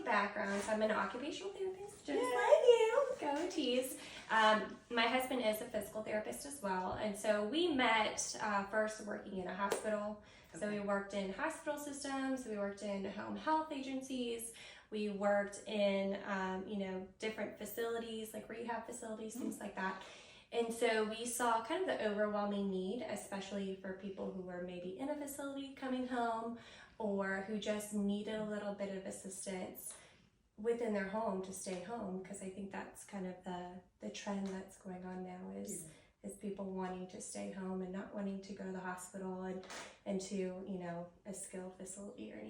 background. So I'm an occupational therapist, just like you. Go tease. My husband is a physical therapist as well. And so we met first working in a hospital. Okay. So we worked in hospital systems, we worked in home health agencies, we worked in, different facilities, like rehab facilities, things like that. And so we saw kind of the overwhelming need, especially for people who were maybe in a facility coming home or who just needed a little bit of assistance within their home to stay home, because I think that's kind of the trend that's going on now is people wanting to stay home and not wanting to go to the hospital and to, a skilled facility or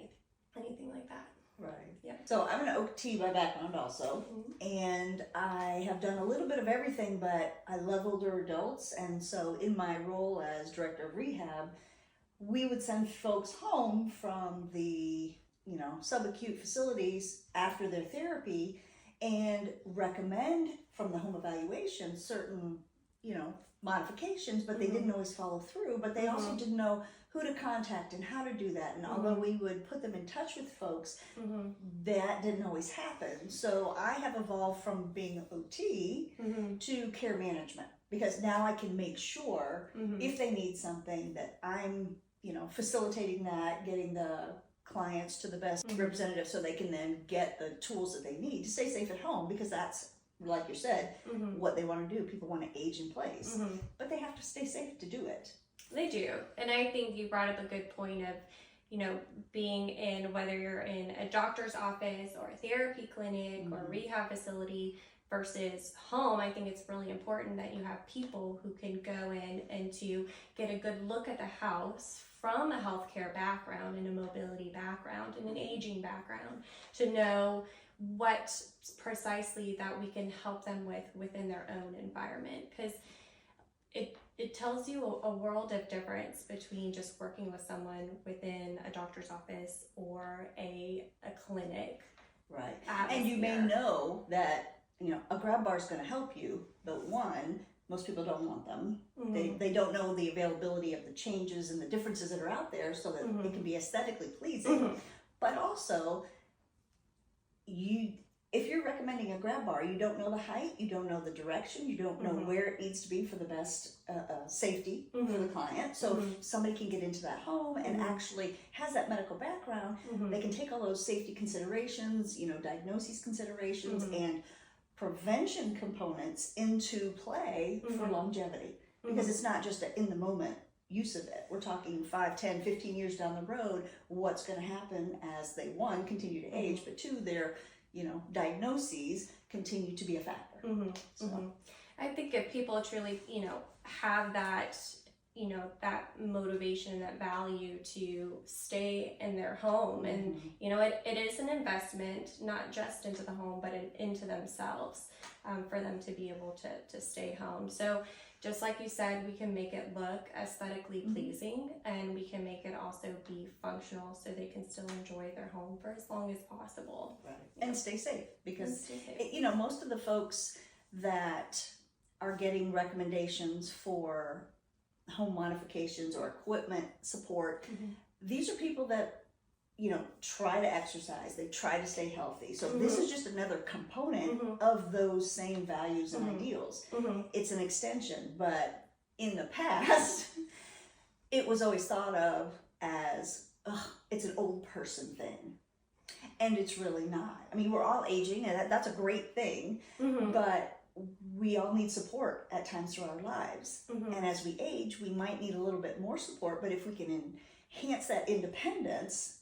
anything like that. Right. Yeah. So I'm an OT by background also, and I have done a little bit of everything, but I love older adults, and so in my role as director of rehab, we would send folks home from the subacute facilities after their therapy and recommend from the home evaluation certain modifications, but they didn't always follow through, but they also didn't know who to contact and how to do that. And although we would put them in touch with folks, that didn't always happen. So I have evolved from being an OT to care management, because now I can make sure if they need something that I'm, facilitating that, getting the clients to the best representative so they can then get the tools that they need to stay safe at home, because that's, like you said, what they want to do. People want to age in place, but they have to stay safe to do it. They do. And I think you brought up a good point of, being in, whether you're in a doctor's office or a therapy clinic or a rehab facility versus home. I think it's really important that you have people who can go in and to get a good look at the house from a healthcare background and a mobility background and an aging background to know what precisely that we can help them with within their own environment, because it tells you a world of difference between just working with someone within a doctor's office or a clinic. Right. Atmosphere. And you may know that a grab bar is going to help you, but one, most people don't want them. They don't know the availability of the changes and the differences that are out there, so that it can be aesthetically pleasing. But also, if you're recommending a grab bar, you don't know the height, you don't know the direction, you don't know where it needs to be for the best safety for the client. So if somebody can get into that home and actually has that medical background, they can take all those safety considerations, diagnoses considerations, and prevention components into play for longevity. Because it's not just an in the moment use of it. We're talking 5, 10, 15 years down the road, what's going to happen as they, one, continue to age, but two, their diagnoses continue to be a factor. So. I think if people truly, have that, that motivation, that value to stay in their home, and, it is an investment, not just into the home, but into themselves, for them to be able to stay home. So just like you said, we can make it look aesthetically pleasing, and we can make it also be functional so they can still enjoy their home for as long as possible. Right. And stay safe, because, most of the folks that are getting recommendations for home modifications or equipment support, these are people that, try to exercise, they try to stay healthy. So this is just another component of those same values and ideals. It's an extension, but in the past, it was always thought of as, it's an old person thing. And it's really not. I mean, we're all aging, and that's a great thing, but we all need support at times through our lives. And as we age, we might need a little bit more support, but if we can enhance that independence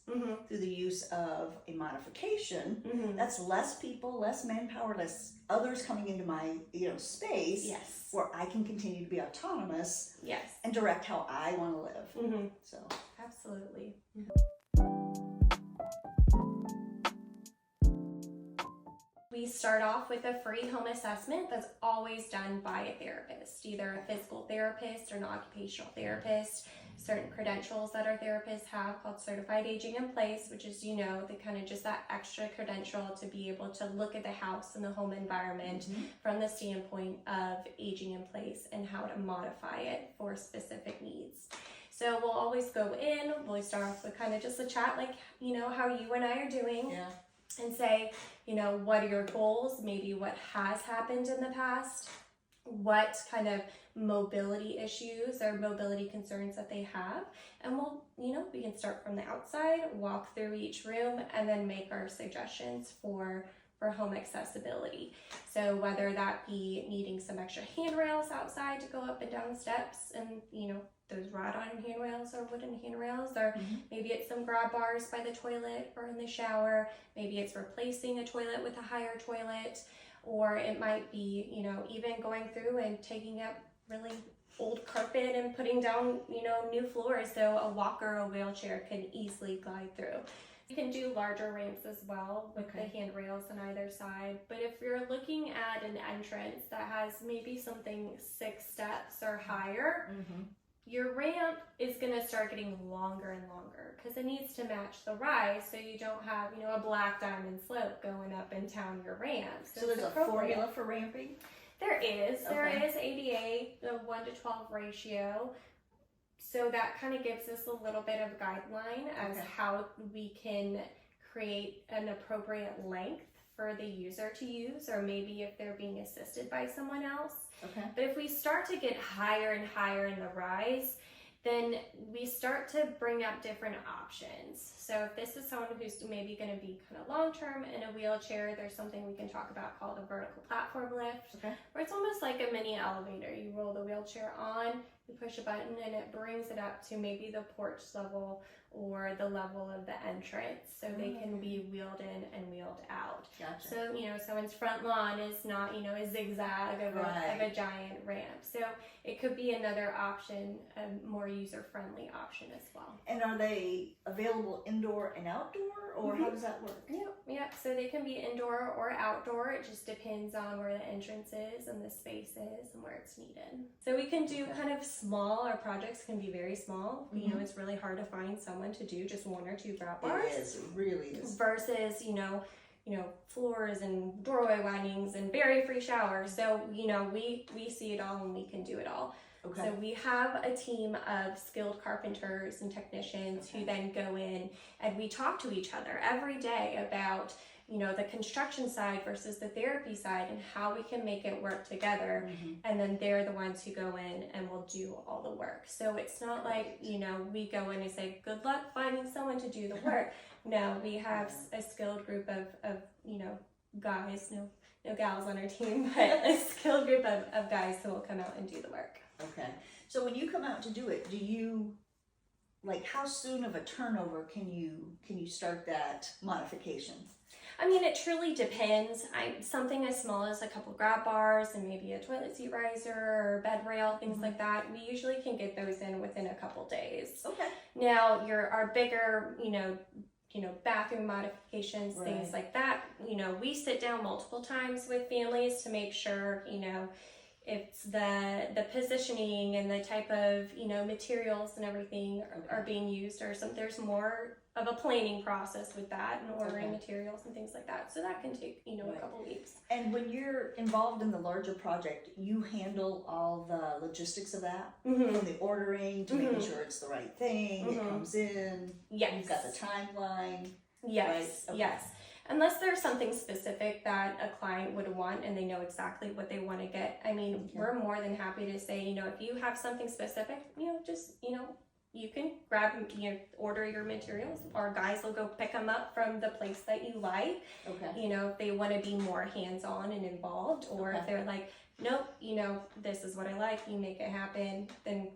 through the use of a modification, that's less people, less manpower, less others coming into my space, where I can continue to be autonomous and direct how I want to live. So absolutely. We start off with a free home assessment that's always done by a therapist, either a physical therapist or an occupational therapist. Certain credentials that our therapists have called Certified Aging in Place, which is, the kind of just that extra credential to be able to look at the house and the home environment from the standpoint of aging in place and how to modify it for specific needs. So we'll always go in, we'll start off with kind of just a chat, like, how you and I are doing. and say, what are your goals? Maybe what has happened in the past, what kind of mobility issues or mobility concerns that they have. And we can start from the outside, walk through each room, and then make our suggestions for home accessibility. So whether that be needing some extra handrails outside to go up and down steps, and those wrought-iron handrails or wooden handrails, or maybe it's some grab bars by the toilet or in the shower. Maybe it's replacing a toilet with a higher toilet, or it might be, even going through and taking up really old carpet and putting down, new floors so a walker or a wheelchair can easily glide through. You can do larger ramps as well with the handrails on either side. But if you're looking at an entrance that has maybe something 6 steps or higher, your ramp is going to start getting longer and longer because it needs to match the rise, so you don't have, a black diamond slope going up and down your ramp. So there's a formula for ramping? There is. There is ADA, the 1:12 ratio. So that kind of gives us a little bit of guideline as how we can create an appropriate length for the user to use, or maybe if they're being assisted by someone else. But if we start to get higher and higher in the rise, then we start to bring up different options. So if this is someone who's maybe going to be kind of long-term in a wheelchair, there's something we can talk about called a vertical platform lift, where it's almost like a mini elevator. You roll the wheelchair on, you push a button, and it brings it up to maybe the porch level or the level of the entrance, so they can be wheeled in and wheeled out. So, someone's front lawn is not, a zigzag of a giant ramp. So it could be another option, a more user-friendly option as well. And are they available indoor and outdoor, or how does that work? Yep. So they can be indoor or outdoor. It just depends on where the entrance is and the space is and where it's needed. So we can do kind of small, our projects can be very small. It's really hard to find someone to do just 1 or 2 grab bars. It is, it really is. Versus, floors and doorway windings and barrier-free showers. So, we see it all and we can do it all. So we have a team of skilled carpenters and technicians who then go in and we talk to each other every day about, the construction side versus the therapy side and how we can make it work together. And then they're the ones who go in and will do all the work. So it's not like, we go in and say, good luck finding someone to do the work. No, we have a skilled group of guys, no gals on our team, but a skilled group of guys who will come out and do the work. So when you come out to do it, do you, how soon of a turnover can you start that modification? I mean, it truly depends. Something as small as a couple grab bars and maybe a toilet seat riser or bed rail, things like that, we usually can get those in within a couple days. Now, our bigger, bathroom modifications, things like that, we sit down multiple times with families to make sure, it's the positioning and the type of, materials and everything are being used, or there's more of a planning process with that and ordering materials and things like that. So that can take, a couple weeks. And when you're involved in the larger project, you handle all the logistics of that? From the ordering to making sure it's the right thing, it comes in, you've got the timeline. Yes, yes. Unless there's something specific that a client would want and they know exactly what they want to get. I mean, we're more than happy to say, if you have something specific, just, you can grab, order your materials. Our guys will go pick them up from the place that you like. If they want to be more hands-on and involved, or if they're like, nope, this is what I like, you make it happen, then,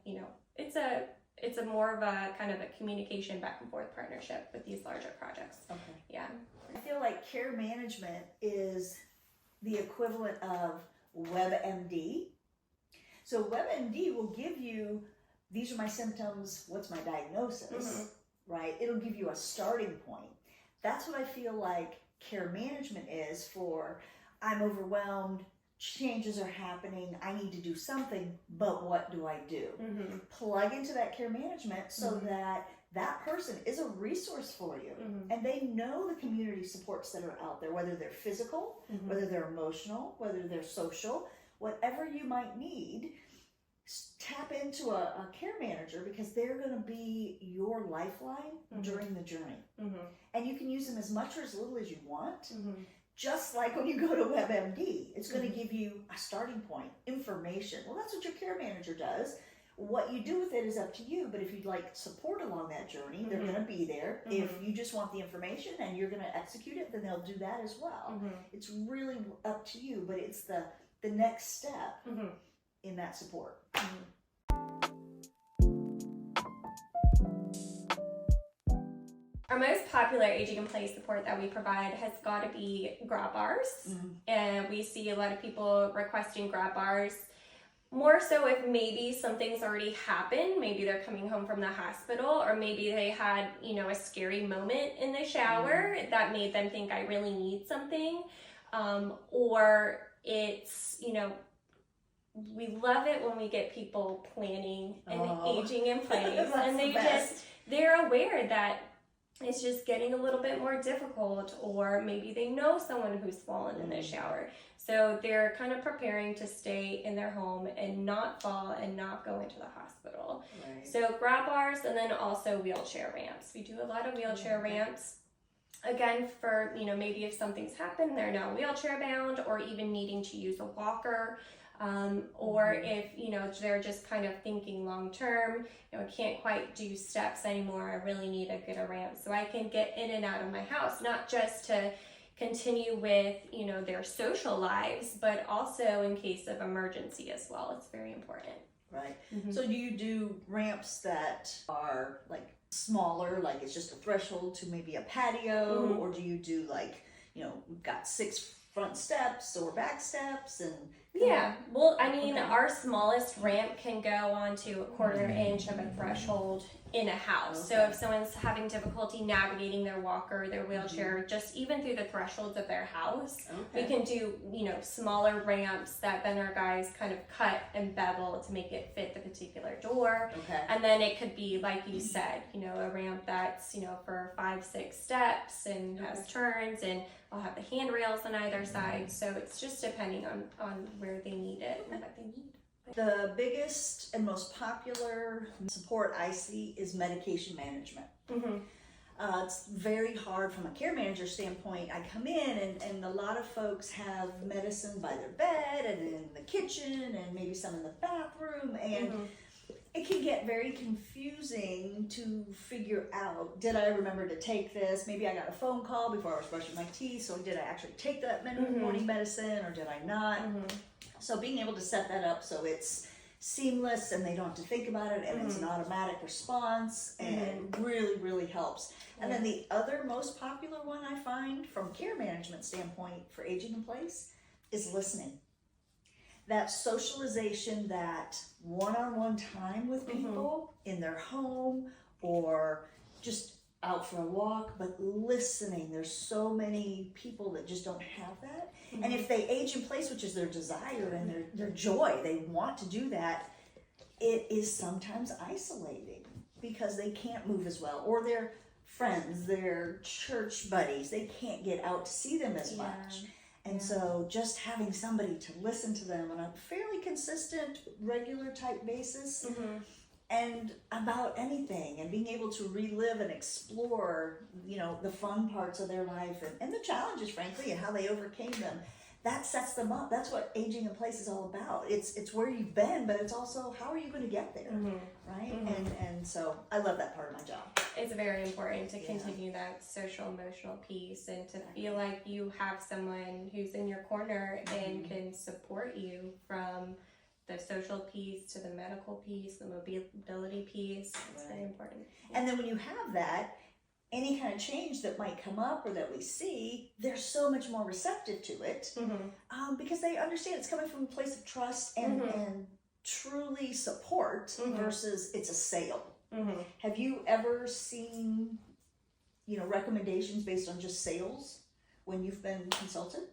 it's a more of a kind of a communication back and forth partnership with these larger projects. I feel like care management is the equivalent of WebMD. So WebMD will give you, these are my symptoms, what's my diagnosis, right? It'll give you a starting point. That's what I feel like care management is for, I'm overwhelmed, changes are happening, I need to do something, but what do I do? Plug into that care management so that person is a resource for you, and they know the community supports that are out there, whether they're physical, whether they're emotional, whether they're social, whatever you might need, tap into a care manager, because they're going to be your lifeline during the journey. And you can use them as much or as little as you want. Just like when you go to WebMD, it's going to give you a starting point, information. Well, that's what your care manager does. What you do with it is up to you, but if you'd like support along that journey, they're going to be there. If you just want the information and you're going to execute it, then they'll do that as well. It's really up to you, but it's the next step in that support. Our most popular aging in place support that we provide has got to be grab bars. And we see a lot of people requesting grab bars, more so if maybe something's already happened. Maybe they're coming home from the hospital, or maybe they had, you know, a scary moment in the shower that made them think I really need something. Or it's, you know, we love it when we get people planning and aging in place and they're aware that it's just getting a little bit more difficult, or maybe they know someone who's fallen in the shower. So they're kind of preparing to stay in their home and not fall and not go into the hospital. So grab bars, and then also wheelchair ramps. We do a lot of wheelchair ramps. Again, for, you know, maybe if something's happened, they're now wheelchair bound, or even needing to use a walker. Or if, you know, they're just kind of thinking long term, you know, I can't quite do steps anymore, I really need a good ramp so I can get in and out of my house, not just to continue with, you know, their social lives, but also in case of emergency as well. It's very important. Right. So do you do ramps that are like smaller, like it's just a threshold to maybe a patio, or do you do like, you know, we've got 6 front steps or back steps? And yeah, well, I mean, our smallest ramp can go onto a 1/4 inch of a threshold in a house. So if someone's having difficulty navigating their walker, their wheelchair, just even through the thresholds of their house, we can do, you know, smaller ramps that then our guys kind of cut and bevel to make it fit the particular door. And then it could be, like you said, you know, a ramp that's, you know, for 5-6 steps and has turns, and I'll have the handrails on either side. So it's just depending on where they need it and what they need. The biggest and most popular support I see is medication management. It's very hard from a care manager standpoint. I come in and a lot of folks have medicine by their bed and in the kitchen and maybe some in the bathroom, and it can get very confusing to figure out, did I remember to take this? Maybe I got a phone call before I was brushing my teeth, so did I actually take that morning medicine, or did I not? So being able to set that up so it's seamless and they don't have to think about it, and it's an automatic response, and really, really helps. And then the other most popular one I find from care management standpoint for aging in place is listening. That socialization, that one-on-one time with people in their home or just out for a walk, but listening. There's so many people that just don't have that. And if they age in place, which is their desire and their joy, they want to do that, it is sometimes isolating because they can't move as well, or their friends, their church buddies, they can't get out to see them as much. And so just having somebody to listen to them on a fairly consistent, regular type basis, and about anything, and being able to relive and explore, you know, the fun parts of their life and the challenges, frankly, and how they overcame them, that sets them up. That's what aging in place is all about. It's where you've been, but it's also how are you going to get there, right? And so I love that part of my job. It's very important to continue that social emotional piece, and to feel like you have someone who's in your corner and can support you from the social piece to the medical piece, the mobility piece. It's very important. And then when you have that, any kind of change that might come up or that we see, they're so much more receptive to it, because they understand it's coming from a place of trust and truly support versus it's a sale. Have you ever seen, you know, recommendations based on just sales when you've been consulted?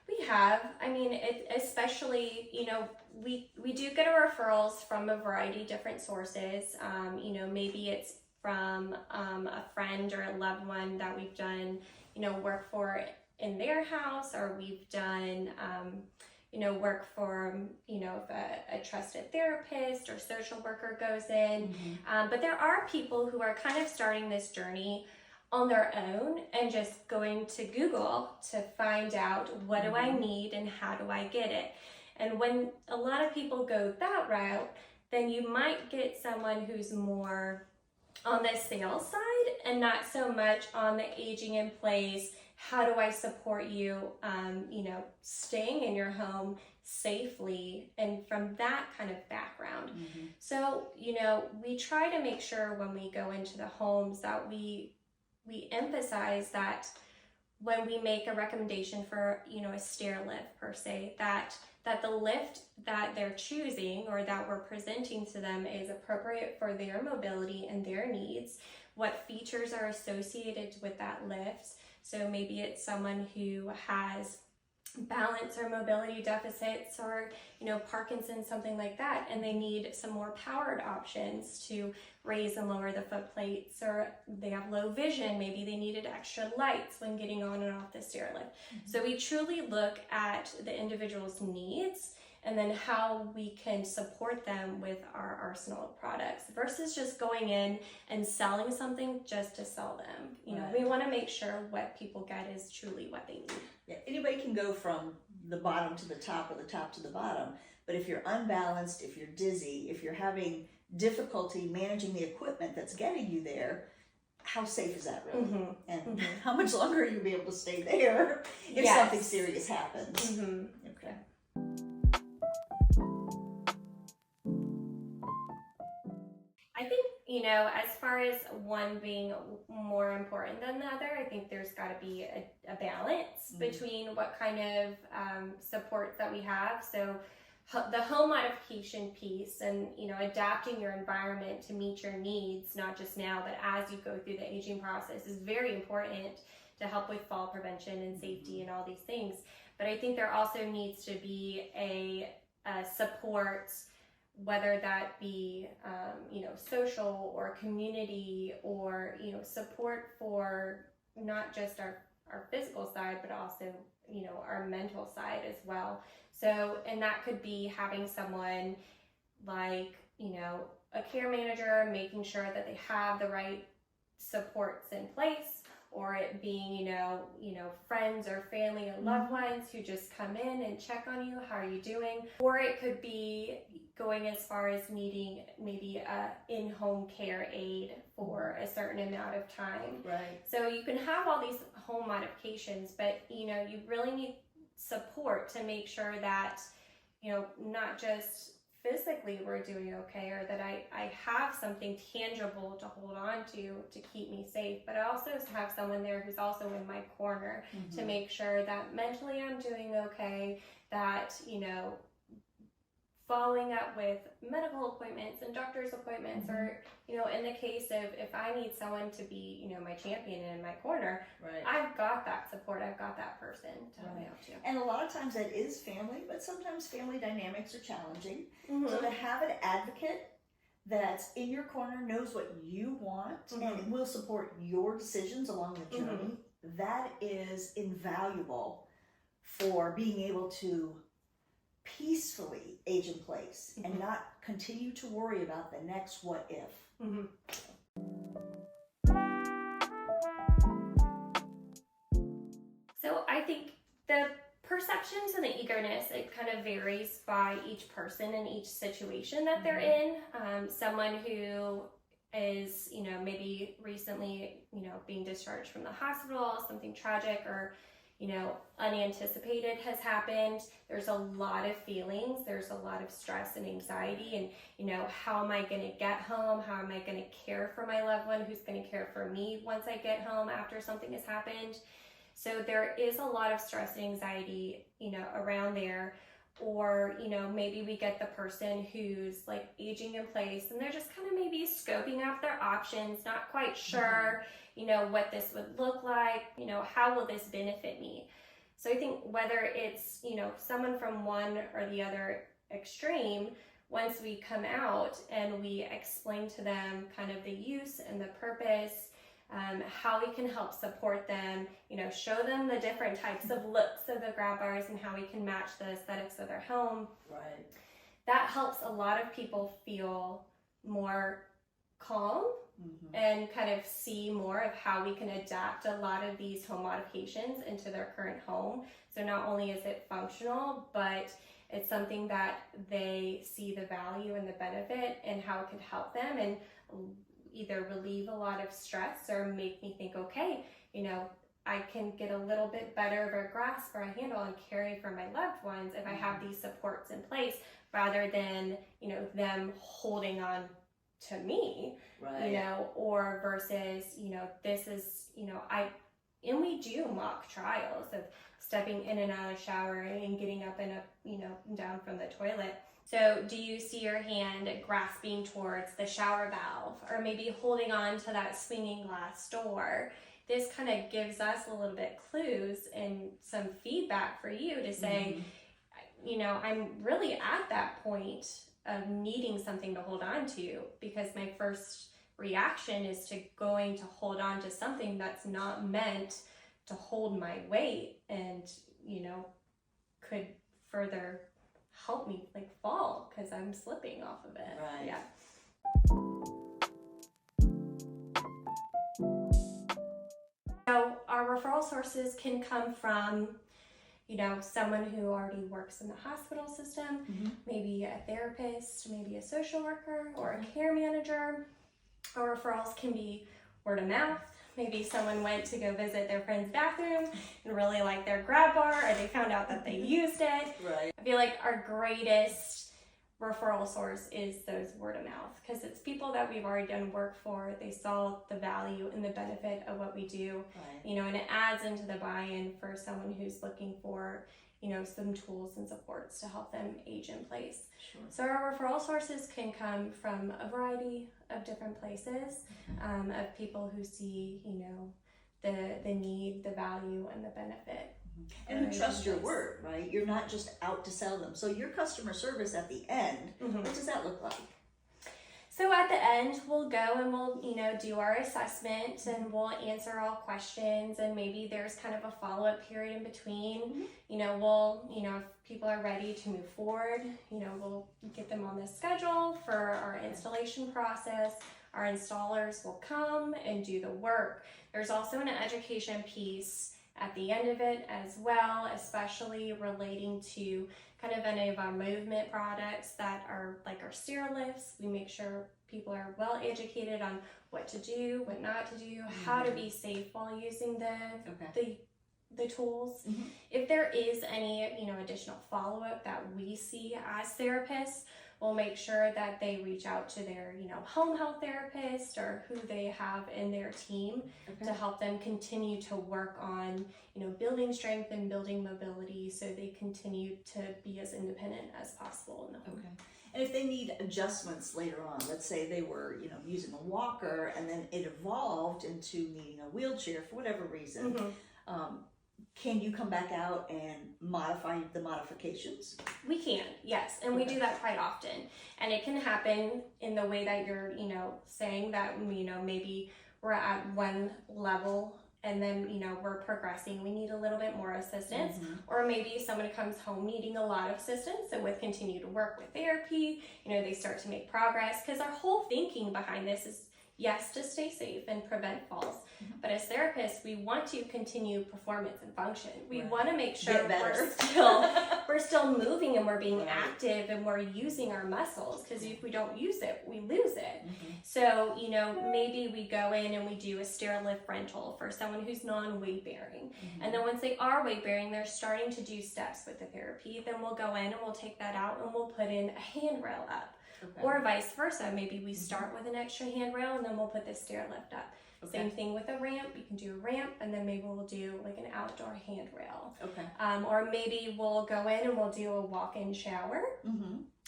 We have. I mean, especially, you know, we do get our referrals from a variety of different sources. You know, maybe it's from a friend or a loved one that we've done, you know, work for in their house, or we've done, work for, if a trusted therapist or social worker goes in. But there are people who are kind of starting this journey on their own and just going to Google to find out what do I need and how do I get it. And when a lot of people go that route, then you might get someone who's more on the sales side and not so much on the aging in place. How do I support you, staying in your home safely, and from that kind of background. So, we try to make sure when we go into the homes that we emphasize that when we make a recommendation for, a stair lift per se, that the lift that they're choosing or that we're presenting to them is appropriate for their mobility and their needs, what features are associated with that lift. So maybe it's someone who has balance or mobility deficits or, Parkinson's, something like that, and they need some more powered options to raise and lower the foot plates, or they have low vision, maybe they needed extra lights when getting on and off the stair lift. So we truly look at the individual's needs and then how we can support them with our arsenal of products versus just going in and selling something just to sell them. We want to make sure what people get is truly what they need. Yeah, anybody can go from the bottom to the top or the top to the bottom, but if you're unbalanced, if you're dizzy, if you're having difficulty managing the equipment that's getting you there, how safe is that really? And how much longer are you be able to stay there if something serious happens? Okay. I think, as far as one being more important than the other, I think there's got to be a balance between what kind of support that we have. So the home modification piece and, adapting your environment to meet your needs, not just now, but as you go through the aging process, is very important to help with fall prevention and safety and all these things. But I think there also needs to be a support, whether that be, social or community or, support for not just our physical side, but also, our mental side as well. So, and that could be having someone like, a care manager, making sure that they have the right supports in place, or it being, friends or family and loved ones who just come in and check on you, how are you doing? Or it could be going as far as needing maybe a in-home care aid for a certain amount of time. Right. So you can have all these home modifications, but, you really need support to make sure that, not just physically we're doing okay, or that I have something tangible to hold on to keep me safe, but I also have someone there who's also in my corner to make sure that mentally I'm doing okay, that, following up with medical appointments and doctor's appointments, or, in the case of if I need someone to be, my champion in my corner, I've got that support, I've got that person to help me out too. And a lot of times that is family, but sometimes family dynamics are challenging. So to have an advocate that's in your corner, knows what you want, and will support your decisions along the journey, that is invaluable for being able to peacefully age in place and not continue to worry about the next what if. So I think the perceptions and the eagerness, it kind of varies by each person and each situation that they're in. Someone who is, maybe recently, being discharged from the hospital, something tragic or unanticipated has happened. There's a lot of feelings. There's a lot of stress and anxiety, and, how am I going to get home? How am I going to care for my loved one? Who's going to care for me once I get home after something has happened? So there is a lot of stress and anxiety, around there. Or, maybe we get the person who's like aging in place and they're just kind of maybe scoping out their options, not quite sure, what this would look like, how will this benefit me? So I think whether it's, someone from one or the other extreme, once we come out and we explain to them kind of the use and the purpose, how we can help support them, show them the different types of looks of the grab bars and how we can match the aesthetics of their home. Right. That helps a lot of people feel more calm and kind of see more of how we can adapt a lot of these home modifications into their current home. So not only is it functional, but it's something that they see the value and the benefit and how it could help them and either relieve a lot of stress or make me think, okay, I can get a little bit better of a grasp or a handle and care for my loved ones if I have these supports in place rather than, them holding on to me, right. Or versus, this is, and we do mock trials of stepping in and out of the shower and getting up and up, down from the toilet. So do you see your hand grasping towards the shower valve or maybe holding on to that swinging glass door? This kind of gives us a little bit clues and some feedback for you to say, I'm really at that point of needing something to hold on to because my first reaction is to going to hold on to something that's not meant to hold my weight and, could further help me fall because I'm slipping off of it. Right. Yeah. So our referral sources can come from, someone who already works in the hospital system, maybe a therapist, maybe a social worker or a care manager. Our referrals can be word of mouth. Maybe someone went to go visit their friend's bathroom and really liked their grab bar, or they found out that they used it. Right. I feel like our greatest referral source is those word of mouth because it's people that we've already done work for. They saw the value and the benefit of what we do, Right. And it adds into the buy-in for someone who's looking for, some tools and supports to help them age in place. Sure. So our referral sources can come from a variety of different places, of people who see, the need, the value, and the benefit. And who trust your word, right? You're not just out to sell them. So your customer service at the end, what does that look like? So at the end, we'll go and we'll, do our assessment and we'll answer all questions, and maybe there's kind of a follow-up period in between. We'll, if people are ready to move forward, we'll get them on the schedule for our installation process. Our installers will come and do the work. There's also an education piece at the end of it as well, especially relating to kind of any of our movement products that are like our stair lifts. We make sure people are well educated on what to do, what not to do, how to be safe while using the tools. If there is any, additional follow-up that we see as therapists, we'll make sure that they reach out to their, home health therapist or who they have in their team to help them continue to work on, building strength and building mobility so they continue to be as independent as possible in the home. And if they need adjustments later on, let's say they were, using a walker and then it evolved into needing a wheelchair for whatever reason, can you come back out and modify the modifications? We can, yes, and we do that quite often. And it can happen in the way that you're, saying that, maybe we're at one level and then, we're progressing. We need a little bit more assistance. Or maybe someone comes home needing a lot of assistance, and with continue to work with therapy, they start to make progress. Because our whole thinking behind this is, yes, to stay safe and prevent falls. But as therapists, we want to continue performance and function. We want to make sure we're still moving and we're being active and we're using our muscles, because if we don't use it, we lose it. So, maybe we go in and we do a stair lift rental for someone who's non-weight bearing. And then once they are weight bearing, they're starting to do steps with the therapy. Then we'll go in and we'll take that out and we'll put in a handrail up. Or vice versa. Maybe we start with an extra handrail and then we'll put the stair lift up. Same thing with a ramp. You can do a ramp and then maybe we'll do like an outdoor handrail. Or maybe we'll go in and we'll do a walk-in shower.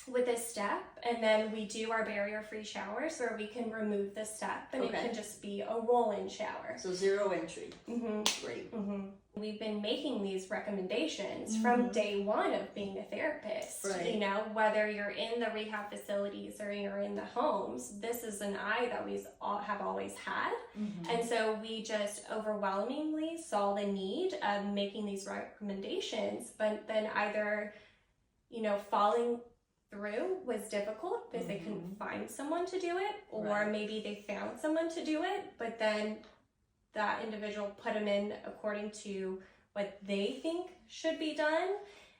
with a step, and then we do our barrier-free showers where we can remove the step and it can just be a roll-in shower. So 0 entry. Great. We've been making these recommendations from day one of being a therapist. Right. You know, whether you're in the rehab facilities or you're in the homes, this is an eye that we have always had. And so we just overwhelmingly saw the need of making these recommendations, but then either, you know, following through was difficult because they couldn't find someone to do it, or maybe they found someone to do it, but then that individual put them in according to what they think should be done,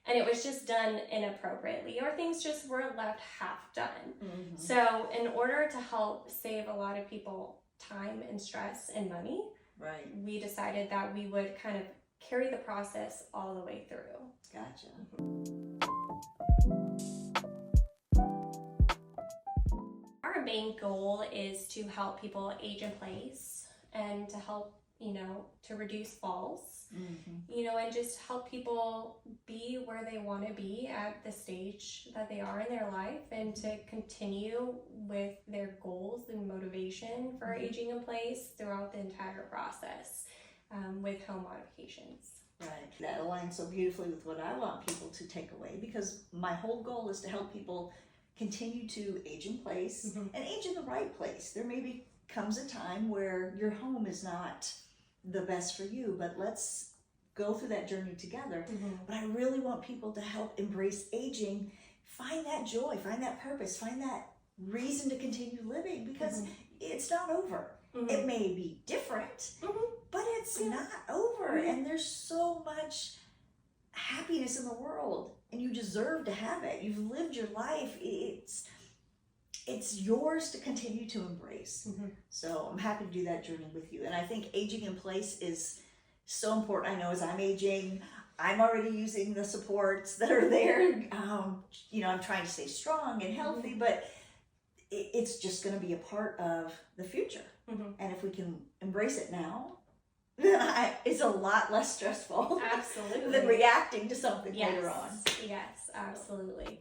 and it was just done inappropriately, or things just were left half done. So in order to help save a lot of people time and stress and money, we decided that we would kind of carry the process all the way through. Gotcha. Our main goal is to help people age in place and to help, you know, to reduce falls, you know, and just help people be where they want to be at the stage that they are in their life, and to continue with their goals and motivation for aging in place throughout the entire process with home modifications. Right. That aligns so beautifully with what I want people to take away, because my whole goal is to help people continue to age in place and age in the right place. There maybe comes a time where your home is not the best for you, but let's go through that journey together. But I really want people to help embrace aging, find that joy, find that purpose, find that reason to continue living, because it's not over. It may be different, but it's not over. And there's so much happiness in the world, and you deserve to have it. You've lived your life. It's yours to continue to embrace. So I'm happy to do that journey with you. And I think aging in place is so important. I know as I'm aging, I'm already using the supports that are there. You know, I'm trying to stay strong and healthy, but it's just going to be a part of the future. And if we can embrace it now, then it's a lot less stressful. Absolutely. Than reacting to something later on. Yes, absolutely.